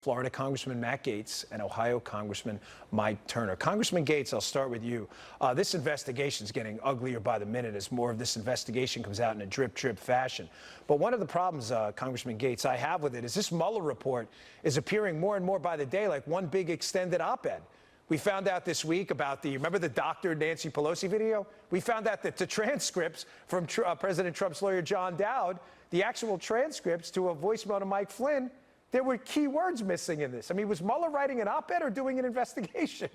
Florida Congressman Matt Gaetz and Ohio Congressman Mike Turner. Congressman Gaetz, I'll start with you. This investigation is getting uglier by the minute as more of this investigation comes out in a drip fashion. But one of the problems, Congressman Gaetz, I have with it is this Mueller report is appearing more and more by the day like one big extended op-ed. We found out this week about remember the Dr. Nancy Pelosi video? We found out that the transcripts from President Trump's lawyer John Dowd, the actual transcripts to a voicemail to Mike Flynn, there were key words missing in this. I mean, was Mueller writing an op-ed or doing an investigation?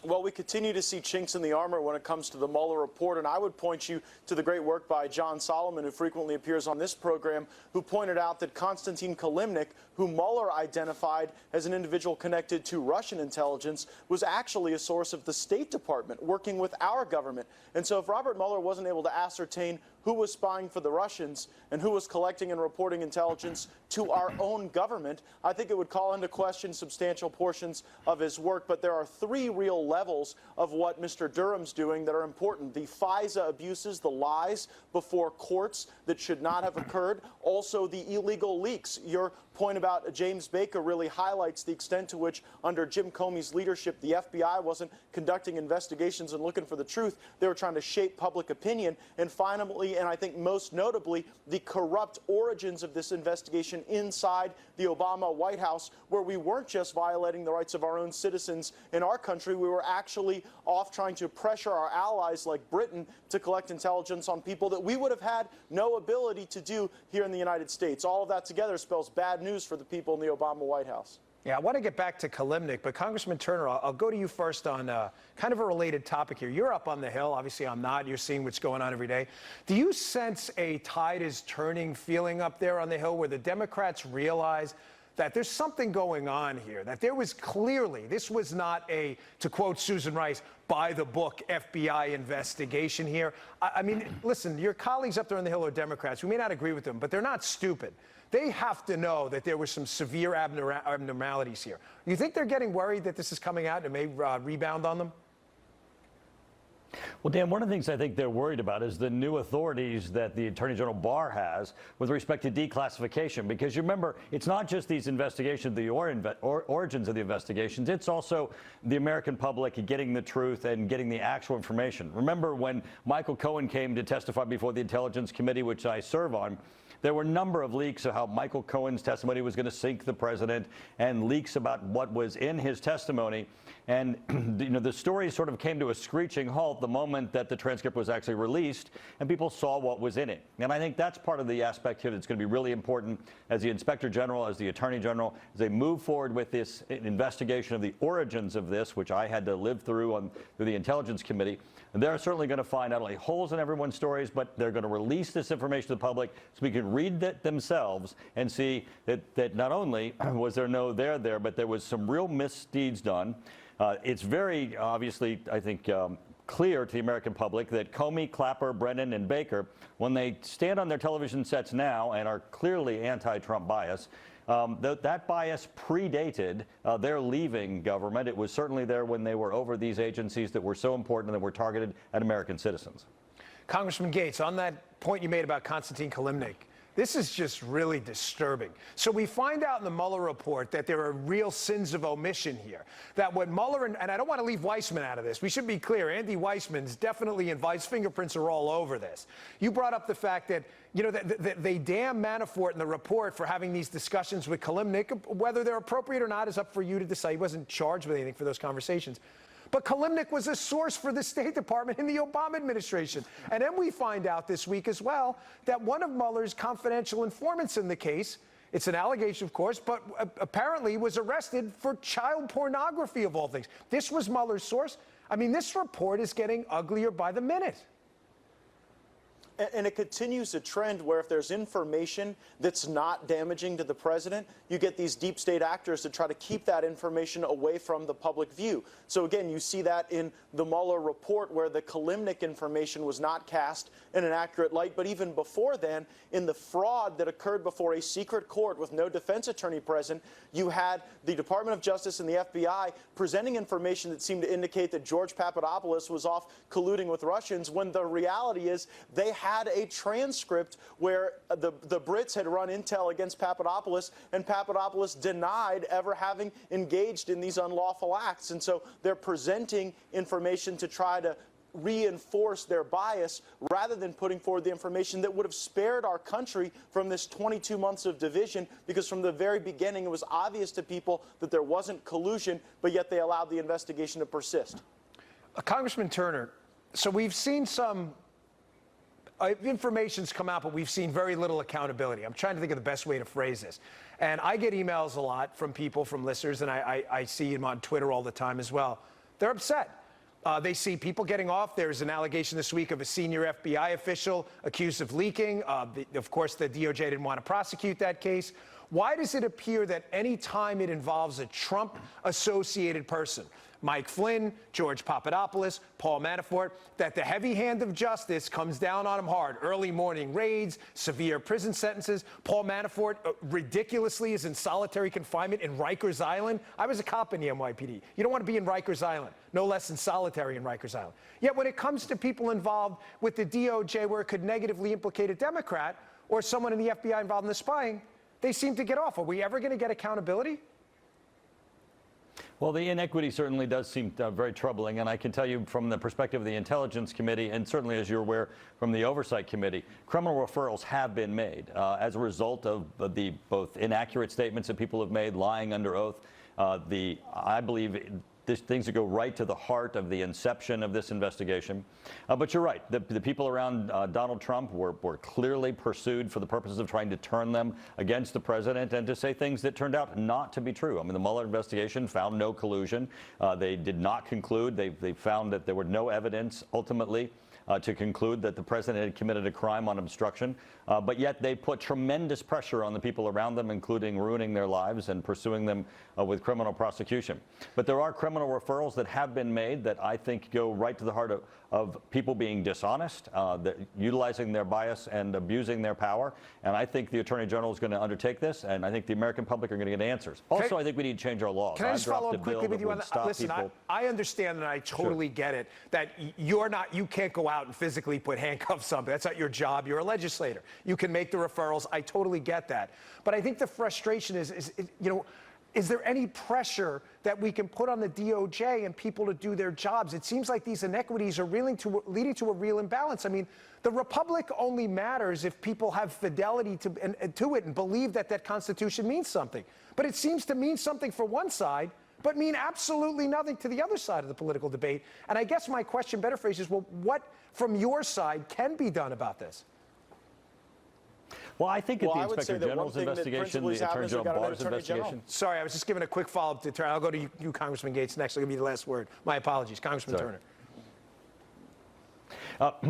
Well, we continue to see chinks in the armor when it comes to the Mueller report, and I would point you to the great work by John Solomon, who frequently appears on this program, who pointed out that Konstantin Kilimnik, who Mueller identified as an individual connected to Russian intelligence, was actually a source of the State Department working with our government. And so if Robert Mueller wasn't able to ascertain who was spying for the Russians and who was collecting and reporting intelligence to our own government, I think it would call into question substantial portions of his work. But there are three real levels of what Mr. Durham's doing that are important. The FISA abuses, the lies before courts that should not have occurred. Also, the illegal leaks. Your point about James Baker really highlights the extent to which, under Jim Comey's leadership, the FBI wasn't conducting investigations and looking for the truth. They were trying to shape public opinion. And finally, and I think most notably, the corrupt origins of this investigation inside the Obama White House, where we weren't just violating the rights of our own citizens in our country, we were actually off trying to pressure our allies like Britain to collect intelligence on people that we would have had no ability to do here in the United States. All of that together spells bad news for the people in the Obama White House. Yeah, I want to get back to Kilimnik, but Congressman Turner, I'll go to you first on kind of a related topic here. You're up on the Hill. Obviously, I'm not. You're seeing what's going on every day. Do you sense a tide is turning feeling up there on the Hill where the Democrats realize that there's something going on here, that there was clearly, this was not a, to quote Susan Rice, by-the-book FBI investigation here? I mean, listen, your colleagues up there on the Hill are Democrats. We may not agree with them, but they're not stupid. They have to know that there were some severe abnormalities here. You think they're getting worried that this is coming out and may rebound on them? Well, Dan, one of the things I think they're worried about is the new authorities that the Attorney General Barr has with respect to declassification. Because you remember, it's not just these investigations, the origins of the investigations, it's also the American public getting the truth and getting the actual information. Remember when Michael Cohen came to testify before the Intelligence Committee, which I serve on, there were a number of leaks of how Michael Cohen's testimony was going to sink the president and leaks about what was in his testimony. And the story sort of came to a screeching halt the moment that the transcript was actually released and people saw what was in it. And I think that's part of the aspect here that's going to be really important as the Inspector General, as the Attorney General, as they move forward with this investigation of the origins of this, which I had to live through through the Intelligence Committee. And they're certainly going to find not only holes in everyone's stories, but they're going to release this information to the public so we can read it themselves and see that not only was there no there, but there was some real misdeeds done. It's very obviously, I think, clear to the American public that Comey, Clapper, Brennan, and Baker, when they stand on their television sets now and are clearly anti-Trump bias, that bias predated their leaving government. It was certainly there when they were over these agencies that were so important and that were targeted at American citizens. Congressman Gaetz, on that point you made about Konstantin Kilimnik, this is just really disturbing. So we find out in the Mueller report that there are real sins of omission here. That when Mueller, and I don't want to leave Weissman out of this. We should be clear. Andy Weissman's definitely involved. His fingerprints are all over this. You brought up the fact that, you know, that they damn Manafort in the report for having these discussions with Kilimnik. Whether they're appropriate or not is up for you to decide. He wasn't charged with anything for those conversations. But Kilimnik was a source for the State Department in the Obama administration. And then we find out this week as well that one of Mueller's confidential informants in the case, it's an allegation, of course, but apparently was arrested for child pornography of all things. This was Mueller's source. I mean, this report is getting uglier by the minute. And it continues a trend where if there's information that's not damaging to the president, you get these deep state actors that try to keep that information away from the public view. So again, you see that in the Mueller report where the Kilimnik information was not cast in an accurate light. But even before then, in the fraud that occurred before a secret court with no defense attorney present, you had the Department of Justice and the FBI presenting information that seemed to indicate that George Papadopoulos was off colluding with Russians, when the reality is they had a transcript where the Brits had run intel against Papadopoulos, and Papadopoulos denied ever having engaged in these unlawful acts. And so they're presenting information to try to reinforce their bias rather than putting forward the information that would have spared our country from this 22 months of division, because from the very beginning it was obvious to people that there wasn't collusion, but yet they allowed the investigation to persist. Congressman Turner, so we've seen some information's come out, but we've seen very little accountability. I'm trying to think of the best way to phrase this. And I get emails a lot from people, from listeners, and I see them on Twitter all the time as well. They're upset. They see people getting off. There's an allegation this week of a senior FBI official accused of leaking. Of course, the DOJ didn't want to prosecute that case. Why does it appear that any time it involves a Trump-associated person, Mike Flynn, George Papadopoulos, Paul Manafort, that the heavy hand of justice comes down on them hard? Early morning raids, severe prison sentences. Paul Manafort ridiculously is in solitary confinement in Rikers Island. I was a cop in the NYPD. You don't want to be in Rikers Island, no less than solitary in Rikers Island. Yet when it comes to people involved with the DOJ where it could negatively implicate a Democrat or someone in the FBI involved in the spying, they seem to get off. Are we ever going to get accountability? Well, the inequity certainly does seem very troubling, and I can tell you from the perspective of the Intelligence Committee, and certainly, as you're aware, from the Oversight Committee, criminal referrals have been made as a result of the both inaccurate statements that people have made, lying under oath. I believe things that go right to the heart of the inception of this investigation. But you're right. The people around Donald Trump were clearly pursued for the purposes of trying to turn them against the president and to say things that turned out not to be true. I mean, the Mueller investigation found no collusion. They did not conclude. They found that there were no evidence ultimately to conclude that the president had committed a crime on obstruction. But yet they put tremendous pressure on the people around them, including ruining their lives and pursuing them with criminal prosecution. But there are criminal referrals that have been made that I think go right to the heart of people being dishonest, utilizing their bias and abusing their power. And I think the Attorney General is going to undertake this, and I think the American public are going to get answers. Also, I think we need to change our laws. Can I just follow up quickly with you on that? Listen, I understand and I totally get it that you can't go out and physically put handcuffs on. That's not your job. You're a legislator. You can make the referrals. I totally get that. But I think the frustration is there any pressure that we can put on the DOJ and people to do their jobs? It seems like these inequities are leading to a real imbalance. I mean, the republic only matters if people have fidelity to it and believe that that Constitution means something. But it seems to mean something for one side, but mean absolutely nothing to the other side of the political debate. And I guess my question, better phrase, is, well, what from your side can be done about this? Well, I think at the Inspector General's investigation, the Attorney General Barr's investigation. Sorry, I was just giving a quick follow-up to Turner. I'll go to you, Congressman Gaetz, next. I'll give you the last word. My apologies. Congressman Turner.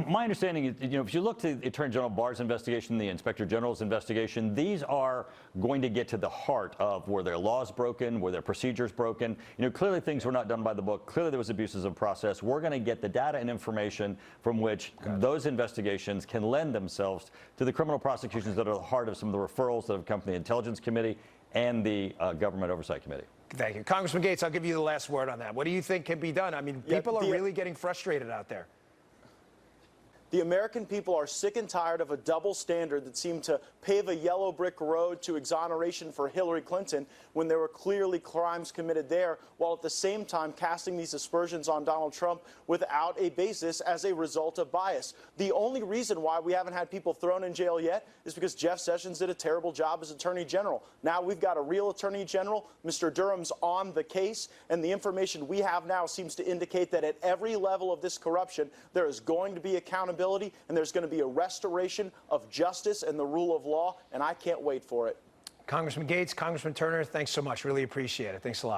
My understanding is, if you look to the Attorney General Barr's investigation, the Inspector General's investigation, these are going to get to the heart of were their laws broken, were their procedures broken. Clearly things were not done by the book. Clearly there was abuses of process. We're going to get the data and information from which those investigations can lend themselves to the criminal prosecutions that are the heart of some of the referrals that have come from the Intelligence Committee and the Government Oversight Committee. Thank you. Congressman Gaetz, I'll give you the last word on that. What do you think can be done? I mean, people are really getting frustrated out there. The American people are sick and tired of a double standard that seemed to pave a yellow brick road to exoneration for Hillary Clinton when there were clearly crimes committed there, while at the same time casting these aspersions on Donald Trump without a basis as a result of bias. The only reason why we haven't had people thrown in jail yet is because Jeff Sessions did a terrible job as Attorney General. Now we've got a real Attorney General. Mr. Durham's on the case, and the information we have now seems to indicate that at every level of this corruption, there is going to be accountability, and there's going to be a restoration of justice and the rule of law, and I can't wait for it. Congressman Gaetz, Congressman Turner, thanks so much. Really appreciate it. Thanks a lot.